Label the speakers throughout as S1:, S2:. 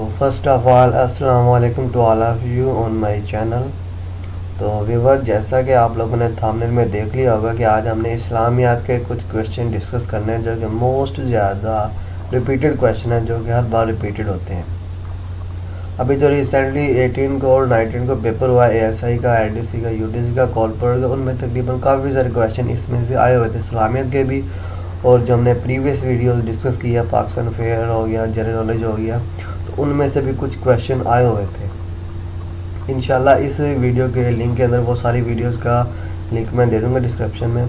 S1: تو first of all السلام علیکم to all of you on my channel. تو ویور جیسا کہ آپ لوگوں نے تھامنیل میں دیکھ لیا ہوگا کہ آج ہم نے اسلامیات کے کچھ کویشچن ڈسکس کرنے ہیں جو کہ موسٹ زیادہ ریپیٹڈ کویشچن ہیں جو کہ ہر بار ریپیٹڈ ہوتے ہیں. ابھی جو ریسنٹلی 18 کو اور 19 کو پیپر ہوا اے ایس آئی کا, آئی ڈی سی کا, یو ڈی سی کا, کارپوریٹ کا, ان میں تقریباً کافی سارے کویشچن اس میں سے آئے ہوئے تھے اسلامیات کے بھی. اور جو ہم نے پریویس ویڈیوز ڈسکس کیا پاکستان فیئر ہو گیا, جنرل نالج ہو گیا, تو ان میں سے بھی کچھ کویشچن آئے ہوئے تھے. انشاءاللہ اس ویڈیو کے لنک کے اندر وہ ساری ویڈیوز کا لنک میں دے دوں گا ڈسکرپشن میں.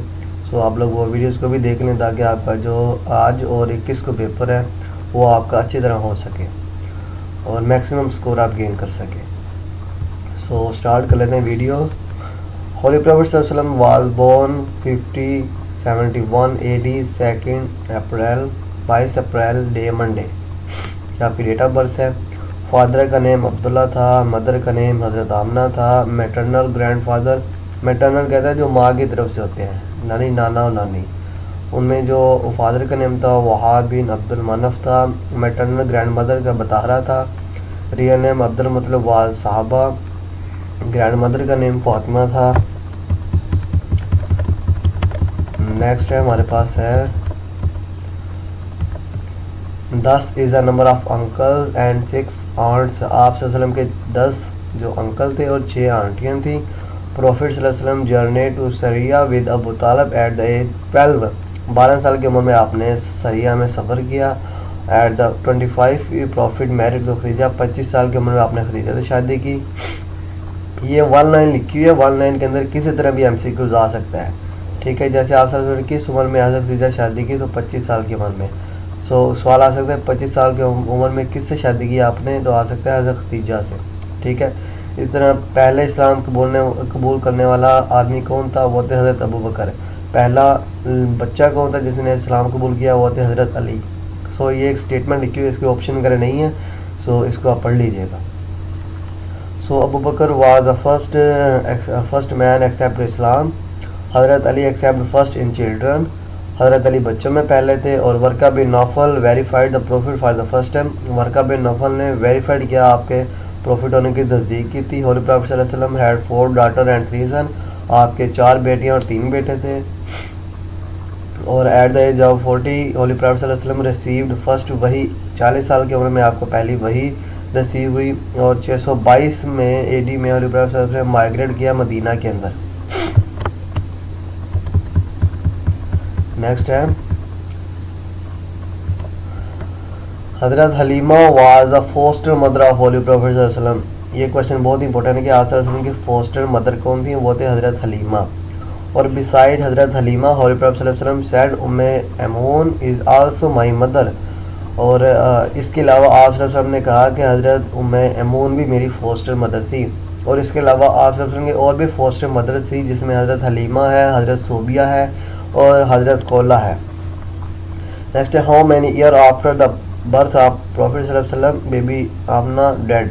S1: سو آپ لوگ وہ ویڈیوز کو بھی دیکھ لیں تاکہ آپ کا جو آج اور 21 کو پیپر ہے وہ آپ کا اچھی طرح ہو سکے اور میکسیمم سکور آپ گین کر سکیں. سو سٹارٹ کر لیتے ہیں ویڈیو. ہولی پروفٹ صلی اللہ علیہ وسلم was born 5071 a D 2 April 22 April day Monday. یہ آپ کی ڈیٹ آف برتھ ہے. فادر کا نیم عبداللہ تھا, مدر کا نیم حضرت آمنہ تھا. میٹرنل گرینڈ فادر, میٹرنل کہتا ہے جو ماں کی طرف سے ہوتے ہیں, نانی نانا اور نانی. ان میں جو فادر کا نیم تھا وہاب بن عبد المنف تھا. میٹرنل گرینڈ مدر کا بطارہ تھا. Real name Abdul Muttalib was صحابہ. گرینڈ مدر کا نیم فاطمہ تھا. نیکسٹ ہے ہمارے پاس ہے 10 is the number of uncles and 6 aunts. آپ صلی اللہ علیہ وسلم کے 10 جو انکل تھے اور 6 آنٹیاں تھیں. پروفٹ صلی اللہ علیہ وسلم جرنی ٹو سریا ود ابو طالب ایٹ دا ایج 12. 12 سال کی عمر میں آپ نے سریا میں سفر کیا. At the 25 prophet married to Khadija. 25 سال کی عمر میں آپ نے خدیجہ سے شادی کی. یہ 1 لائن لکھی ہوئی ہے. 1 لائن کے اندر کسی طرح بھی MCQs آ سکتا ہے, ٹھیک ہے. جیسے آپ صلی اللہ علیہ وسلم کس عمر میں حضرت خدیجہ شادی کی, تو 25 سال کی عمر میں. سو سوال آ سکتا ہے 25 سال کی عمر میں کس سے شادی کی آپ نے, تو آ سکتا ہے حضرت خدیجہ سے, ٹھیک ہے. اس طرح پہلے اسلام قبول کرنے والا آدمی کون تھا, وہ تھے حضرت ابو بکر. پہلا بچہ کون تھا جس نے اسلام قبول کیا, وہ تھے حضرت علی. سو یہ ایک اسٹیٹمنٹ لکھی ہوئی ہے, اس کے آپشن وغیرہ نہیں ہے, سو اس کو آپ پڑھ لیجیے گا. So Abu Bakr was the first man accept Islam. حضرت Ali accept first in children. حضرت علی بچوں میں پہلے تھے. اور Waraqa bin Nawfal verified the prophet for the first time. Waraqa bin Nawfal نے ویریفائڈ کیا, آپ کے پروفٹ ہونے کی تصدیق کی تھی. ہولی پروفٹ صلی اللہ علیہ وسلم ہیڈ 4 ڈاٹر اینڈ 3 سن. آپ کے 4 بیٹیاں اور 3 بیٹے تھے. اور at the age of 40 holy prophet صلی اللہ علیہ وسلم ریسیوڈ فرسٹ وحی. 40 سال کی عمر میں آپ کو پہلی وحی ریسیو ہوئی. اور 622 میں AD میں ہولی پروفٹ صلی اللہ علیہ وسلم مائیگریٹ کیا مدینہ کے اندر. نیکسٹ ہے حضرت Halima was the foster mother of holy prophet صلی اللہ علیہ وسلم. یہ کویشچن بہت امپورٹنٹ ہے کہ آپ صلی اللہ علیہ وسلم کی فوسٹر مدر کون تھی, وہ تھے حضرت حلیمہ. اور بسائڈ حضرت حلیمہ ہولی پروفٹ صلی اللہ علیہ وسلم said Ayman is also my mother. اور اس کے علاوہ آپ صلی اللہ علیہ وسلم نے کہا کہ حضرت ایمون بھی میری فوسٹر مدر تھی. اور اس کے علاوہ آپ صلی اللہ علیہ وسلم کی اور بھی فوسٹر مدر تھی, جس میں حضرت حلیمہ ہے, حضرت صوبیہ ہے اور حضرت قولہ ہے. نیکسٹ ہے how many year after the birth of prophet صلی اللہ علیہ وسلم بیبی آمنہ ڈیڈ.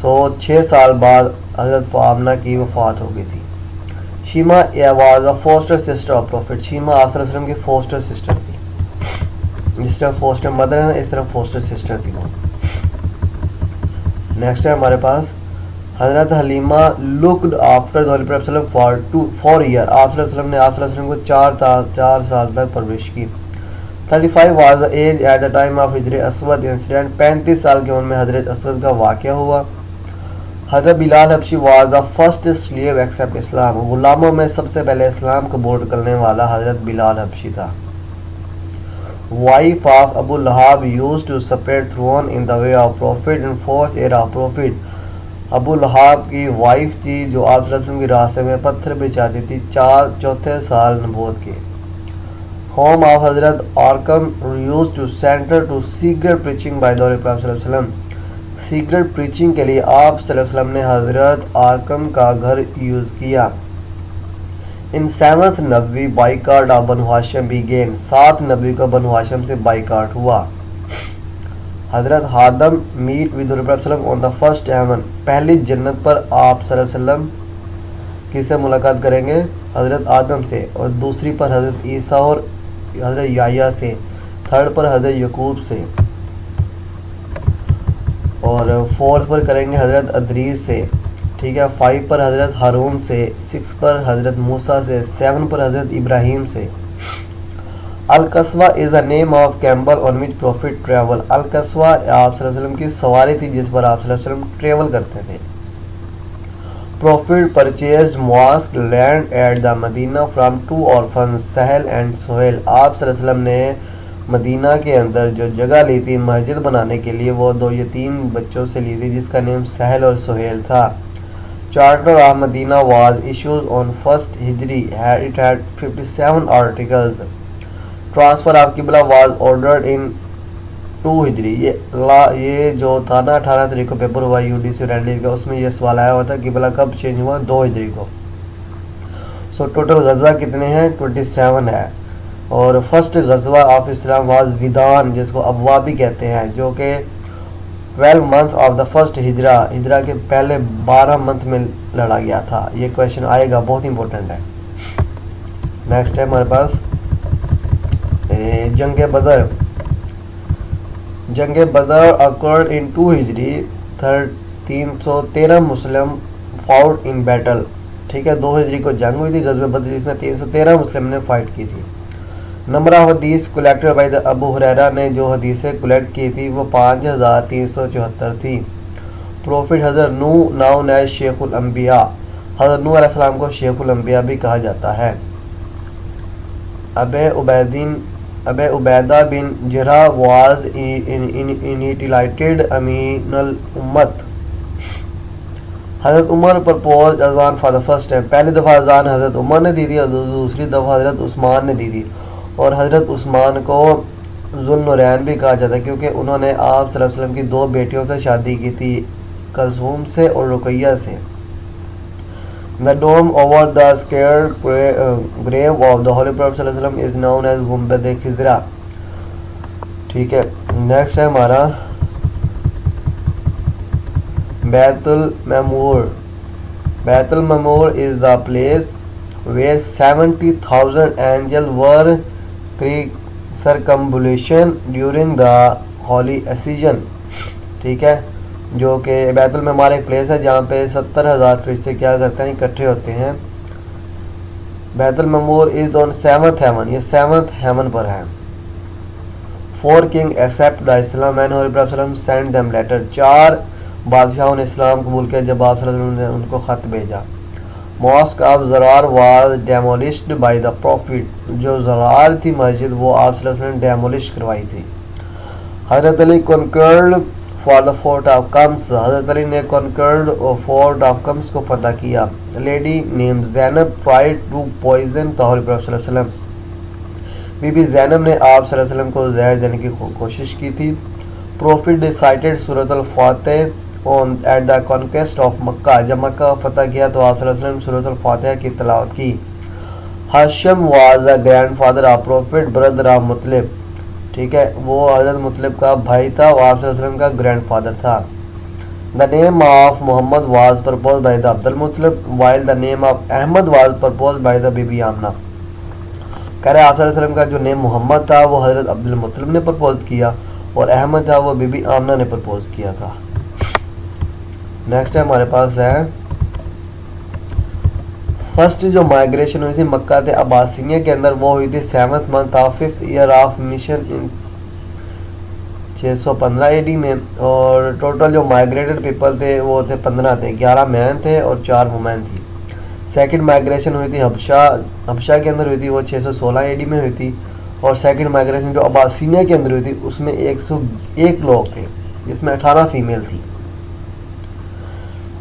S1: سو 6 سال بعد حضرت آمنہ کی وفات ہو گئی تھی. Shaima was a foster sister of prophet. Shaima آپ صلی اللہ علیہ وسلم کی فوسٹر سسٹر تھی. جس طرح فوسٹر مدر ہے نا, اس طرح فوسٹر سسٹر تھی وہ. نیکسٹ ہے ہمارے پاس حضرت Halima looked after holy prophet صلی اللہ علیہ وسلم فار ایئر. آپ صلی اللہ علیہ وسلم نے آپ صلی اللہ علیہ وسلم کو 4 سال تک پرورش کی. 35 was the age at the time of ہجر اسود انسیڈنٹ. 35 سال کی عمر میں حضرت اسود کا واقعہ ہوا. حضرت Bilal Habshi was the first slave accept Islam. غلاموں میں سب سے پہلے اسلام قبول کرنے والا حضرت بلال حبشی تھا. Wife of Abu Lahab use to spread thorn in the way of prophet in fourth year of prophet. Abu Lahab کی وائف تھی جو آپ صلی اللہ علیہ وسلم کے راستے میں پتھر بچھاتی تھی 4 سال نبوت کے. ہوم آف حضرت Arqam use to center to secret preaching by the prophet صلی اللہ علیہ وسلم. سیکرٹ پریچنگ کے لیے آپ صلی اللہ علیہ وسلم نے حضرت آرکم کا گھر یوز کیا. ان 7th نبوی بائیکاٹ آف بنو ہاشم بیگین. 7 نبوی کا بنو ہاشم سے بائیکاٹ ہوا. حضرت آدم میٹ ود پروفٹ صلی اللہ علیہ وسلم آن دا فرسٹ ہیون. پہلی جنت پر آپ صلی اللہ علیہ وسلم کس سے ملاقات کریں گے, حضرت آدم سے. اور دوسری پر حضرت عیسیٰ اور حضرت یحییٰ سے. تھرڈ پر حضرت یعقوب سے. اور 4 پر کریں گے حضرت ادریس سے، ٹھیک ہے، 5 پر حضرت ہارون سے، 6 پر حضرت موسیٰ سے، 7 پر حضرت ابراہیم سے۔ Al Qaswa is a name of camel on which prophet travel. Al Qaswa آپ صلی اللہ علیہ وسلم کی سواری تھی جس پر آپ صلی اللہ علیہ وسلم ٹریول کرتے تھے۔ Prophet purchased mosque land at the Medina from 2 orphans, سہل اینڈ سہیل۔ آپ صلی اللہ علیہ وسلم نے مدینہ کے اندر جو جگہ لی تھی مسجد بنانے کے لیے وہ 2 یتیم بچوں سے لی تھی جس کا نام سہل اور سہیل تھا۔ Charter of Medina was issued on 1st Hijri. It had 57 articles. Transfer of Qibla was ordered in 2 ہجری۔ یہ جو تھا نا 18 تاریخ کو پیپر ہوا یو ڈی سی رینڈی کا، اس میں یہ سوال آیا ہوا تھا قبلہ کب چینج ہوا، 2 ہجری کو۔ سو ٹوٹل غزوہ کتنے ہیں، 27 ہے۔ اور فرسٹ غزوہ آف اسلام واز ودان، جس کو ابوا بھی کہتے ہیں، جو کہ 12 منتھ آف دا فرسٹ ہجرہ کے پہلے 12 منتھ میں لڑا گیا تھا۔ یہ کویشچن آئے گا، بہت امپورٹنٹ ہے۔ نیکسٹ ہے ہمارے پاس جنگ بدر۔ جنگ بدر occurred in 2 ہجری، 313 مسلم fought in battle، ٹھیک ہے، 2 ہجری کو جنگ ہوئی تھی غزوہ بدر جس میں 313 مسلم نے فائٹ کی تھی۔ نمبر آف حدیث کلیکٹڈ بائی ابو ہریرہ نے جو حدیثیں کلیکٹ کی تھی وہ 5374 تھی۔ پروفٹ حضرت نوح ناؤن ایز شیخ الانبیاء، حضرت نوح علیہ السلام کو شیخ الانبیاء بھی کہا جاتا ہے۔ ابے عبیدہ بن جرح واز انیٹیلیٹڈ امین الامت۔ حضرت عمر پرپوز اذان فار دا فرسٹ ٹائم، پہلی دفعہ اذان حضرت عمر نے دی تھی اور دوسری دفعہ حضرت عثمان نے دی تھی۔ اور حضرت عثمان کو ذو النورین بھی کہا جاتا ہے کیونکہ انہوں نے آپ صلی اللہ علیہ وسلم کی 2 بیٹیوں سے شادی کی تھی، کلثوم سے اور رقیہ سے۔ The dome over the sacred grave of the Holy Prophet صلی اللہ علیہ وسلم is known as گنبد خضرا، ٹھیک ہے۔ نیکسٹ ہے ہمارا بیت المعمور۔ بیت المعمور is the place where 70,000 angels were circumambulation during the holy season، ٹھیک ہے، جو کہ بیت المعمار ایک پلیس ہے جہاں پہ 70,000 فرشتے کیا کرتے ہیں، اکٹھے ہوتے ہیں۔ بیت المعمور از آن 7th heaven، یہ 7th heaven پر ہے۔ 4 king accept the Islam and Holy Prophet صلی اللہ علیہ وسلم send them letter، 4 بادشاہوں نے اسلام قبول کیا جب آپ صلی اللہ علیہ وسلم نے ان کو خط بھیجا۔ Mosque of Zarar was demolished by the Prophet، جو زرار تھی مسجد وہ آپ صلی اللہ علیہ وسلم نے ڈیمولش کروائی تھی۔ حضرت علی conquered for the fort of Qams، حضرت علی نے conquered fort of Qams کو فتح کیا۔ Lady named Zainab tried to poison the Holy Prophet صلی اللہ علیہ وسلم، بی بی زینب نے آپ صلی اللہ علیہ وسلم کو زہر دینے کی کوشش کی تھی۔ Prophet recited سورۃ الفاتح at the conquest of مکہ، جب مکہ فتح کیا تو آپ صلی اللہ علیہ وسلم سورۃ الفاتحہ کی تلاوت کی۔ ہاشم was a grandfather of Prophet brother of مطلب، ٹھیک ہے، وہ حضرت مطلب کا بھائی تھا، وہ آپ صلی اللہ علیہ وسلم کا گرینڈ فادر تھا۔ The name of Muhammad was proposed by the Abdul Muttalib while the name of Ahmad was proposed by the Bibi Amina. کہہ رہے آپ صلی اللہ علیہ وسلم کا جو نیم محمد تھا وہ حضرت عبد المطلب نے پرپوز کیا اور احمد تھا وہ بی بی آمنہ نے پرپوز کیا تھا۔ نیکسٹ ہمارے پاس ہے فرسٹ جو مائگریشن ہوئی تھی مکہ سے عباسیہ کے اندر وہ ہوئی تھی 7th month of 5th year of mission in 615 AD میں، اور ٹوٹل جو مائگریٹڈ پیپل تھے وہ تھے 15 تھے، 11 مین تھے اور 4 وومین تھی۔ سیکنڈ مائگریشن ہوئی تھی حبشہ کے اندر ہوئی تھی، وہ 616 AD میں ہوئی تھی، اور سیکنڈ مائگریشن جو عباسیہ کے اندر ہوئی تھی اس میں 101 لوگ تھے جس میں 18 فیمیل تھی۔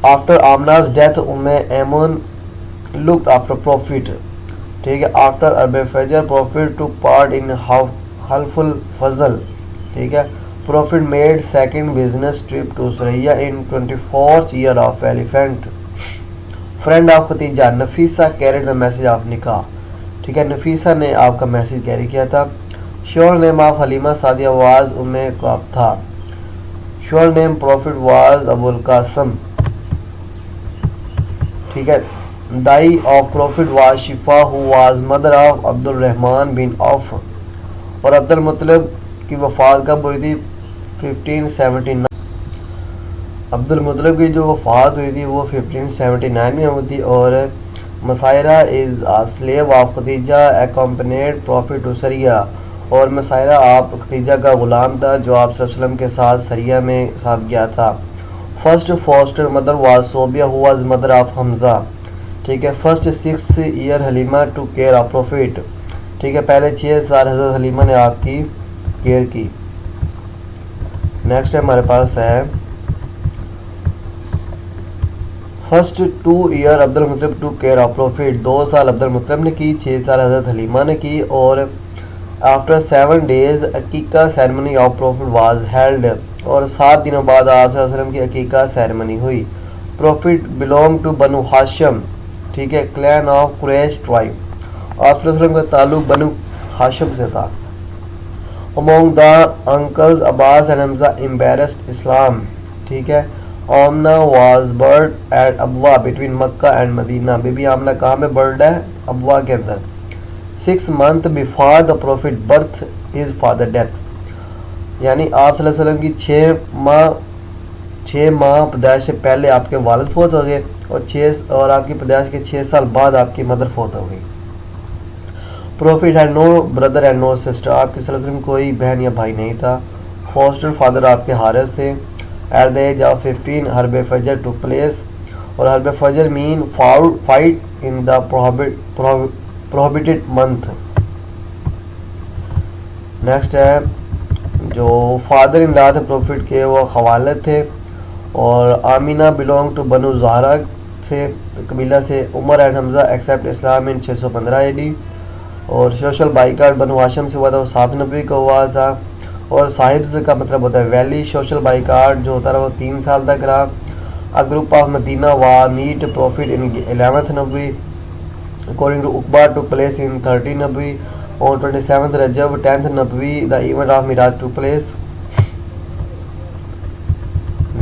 S1: After Amna's death Ayman looked after Prophet، ٹھیک ہے، آفٹر ارب فجر Prophet took part in حلف الفضل، ٹھیک ہے۔ Prophet made second business trip to Suraiya in 24th year of elephant۔ Friend of Khatija Nafisa carried the message of نکاح، ٹھیک ہے، نفیسہ نے آپ کا میسج کیری کیا تھا۔ Surname of Halima Sadia was Kaab تھا۔ Surname Prophet was Abu Al Qasim, ٹھیک ہے۔ دائی of Prophet was Shifa who was mother of عبد الرحمن بن عوف، اور عبد المطلب کی وفات کب ہوئی تھی 1579۔ عبد المطلب کی جو وفات ہوئی تھی وہ 1579 میں ہوئی تھی. اور Maysara is slave of Khadija accompanied prophet to Syria, اور مسائرہ آپ خدیجہ کا غلام تھا جو آپ صلی اللہ علیہ وسلم کے ساتھ سریا میں ساتھ گیا تھا. First foster mother was Suwaiba who was mother of Hamza. ٹھیک ہے. First 6 year Halima to care of prophet. ٹھیک ہے, پہلے 6 سال حضرت حلیمہ نے آپ کی کیئر کی. نیکسٹ ہمارے پاس ہے first 2 year Abdul Muttalib to care of profit. 2 سال عبد المطلب نے کی, 6 سال حضرت حلیمہ نے کی. اور آفٹر 7 days عقیقہ ceremony of prophet was held, اور 7 دنوں بعد آپ صلی اللہ علیہ وسلم کی عقیقہ سیرمنی ہوئی. پروفٹ بلونگ ٹو بنو ہاشم. ٹھیک ہے, کلین آف قریش ٹرائب. آپ صلی اللہ علیہ وسلم کا تعلق بنو ہاشم سے تھا. among the uncles Abbas and Hamza embraced Islam. ٹھیک ہے. Amina was birthed at Abwa between Mecca and Medina. Bibi Amina کہاں میں برڈ ہے؟ ابوا کے اندر. 6 months before the prophet birth his father death. یعنی آپ صلی اللہ علیہ وسلم کی 6 ماہ پیدائش سے پہلے آپ کے والد فوت ہو گئے, اور آپ کی پیدائش کے 6 سال بعد آپ کی مدر فوت ہو گئی. Prophet had no brother and no sister. آپ کے صلی اللہ علیہ وسلم کوئی بہن یا بھائی نہیں تھا. فاسٹر فادر آپ کے حارث تھے. At the age of 15 حرب فجر took place, اور حرب فجر mean fight in the prohibited month. Next ہے جو فادر ان لا تھے پروفٹ کے وہ خوالد تھے, اور آمینہ بلونگ ٹو بنو زہرہ سے قبیلہ سے. Umar and Hamza accept Islam in 615 AD, اور سوشل بائیکاٹ بنو ہاشم سے ہوا تھا, وہ 7 نبی کا ہوا تھا. اور صاحب کا مطلب ہوتا ہے ویلی. سوشل بائیکاٹ جو ہوتا رہا وہ 3 سال تک رہا. A group of Medina war meet Prophet in 11th Nabi. According to Uqba took place in 13th Nabi. On 27th Rajab 10th Nabi the event of Miraj took place.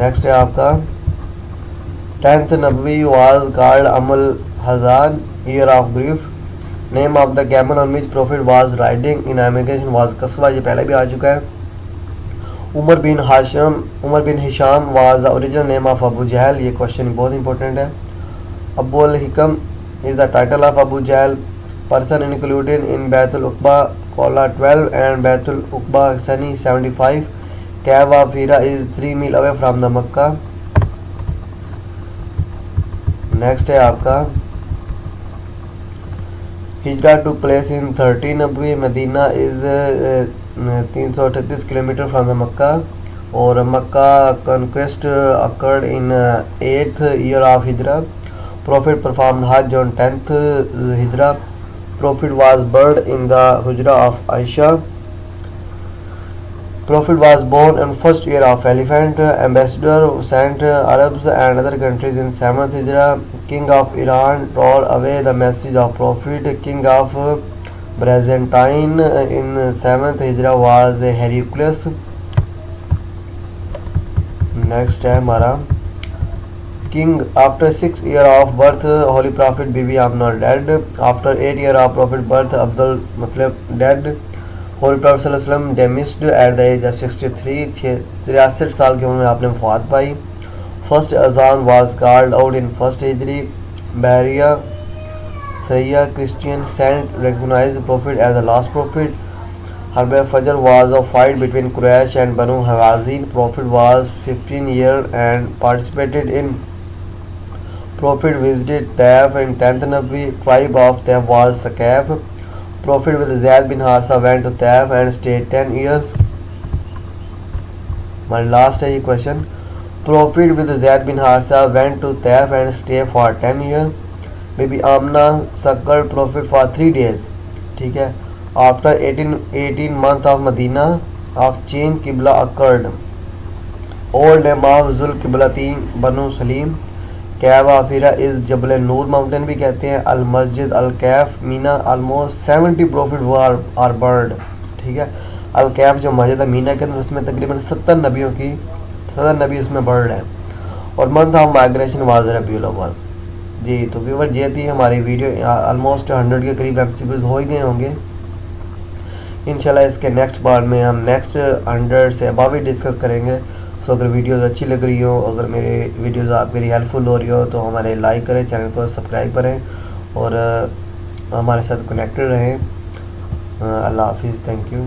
S1: Next ہے آپ کا 10th Nabi was called Amal Hazan, year of grief. Name of the camel on which Prophet was riding in emigration was Qaswa. یہ پہلے بھی آ چکا ہے. عمر بن ہشام was the original name of Abu Jahl. یہ question بہت امپورٹنٹ ہے. ابو الحکم is the title of Abu Jahl. Person included in Bayt al-Uqba Qala 12 and Bayt al-Uqba Sani 75. Cave of Hira is 3 mile away from the Makkah. Next ہے آپ کا ہجرہ took place in 13 Nabi. Medina is 338 kilometre from the Mecca, اور Mecca conquest occurred in 8th year of ہجرہ. Prophet performed Hajj on 10th ہجرہ. Prophet was buried in the Hujra of Aisha. Prophet was born in 1st year of Elephant. Ambassador sent Arabs and other countries in 7th hijrah. King of Iran tore away the message of Prophet. King of Byzantine in 7th hijrah was Heraclius. Next ہے ہمارا King. After 6 years of birth Holy Prophet Bibi Amna dead. After 8 years of Prophet birth Abdul Muttalib dead. Holy Prophet صلی اللہ علیہ وسلم demised at the age of 63. 63 سال کی عمر میں آپ نے وفات پائی. First Azan was called out in 1st Hijri. Bahriya Sariya Christian saint recognized the Prophet as the last Prophet. Harb Fajr was a fight between Quraysh and Banu Hawazin. Prophet was 15 years and participated in. Prophet visited Taif in 10th Nabi. Tribe of Taif was Sakaf. Prophet with Zayd bin Harsa went to Taif and stayed 10 years. My last ہے یہ question. Prophet with Zayd bin Harsa went to Taif and stayed for 10 years. Bibi Amna suckled Prophet for 3 days. ٹھیک ہے. After 18 months of Medina of change Qibla occurred. Old name of Zul Qiblatin Banu Salim. Cave of Hira is Jabal Noor mountain بھی کہتے ہیں. Al-Masjid Al-Kaf Mina almost 70 Prophet are burned. ٹھیک ہے. Al-Kaf جو مسجد ہے مینا کے اندر اس میں تقریباً 70 نبی اس میں برڈ ہیں. اور منتھ آف مائگریشن واز ربیع الاول. جی تو ویور یہ تھی ہماری ویڈیو. آلموسٹ 100 کے قریب MCQs ہو ہی گئے ہوں گے. انشاءاللہ اس کے نیکسٹ پارٹ میں ہم نیکسٹ 100 سے ابو ہی ڈسکس کریں گے. تو اگر ویڈیوز اچھی لگ رہی ہو، اگر میرے ویڈیوز آپ کے لیے ہیلپ فل ہو رہی ہو تو ہمارے لائک کریں، چینل کو سبسکرائب کریں اور ہمارے ساتھ کنیکٹڈ رہیں۔ اللہ حافظ، تھینک یو۔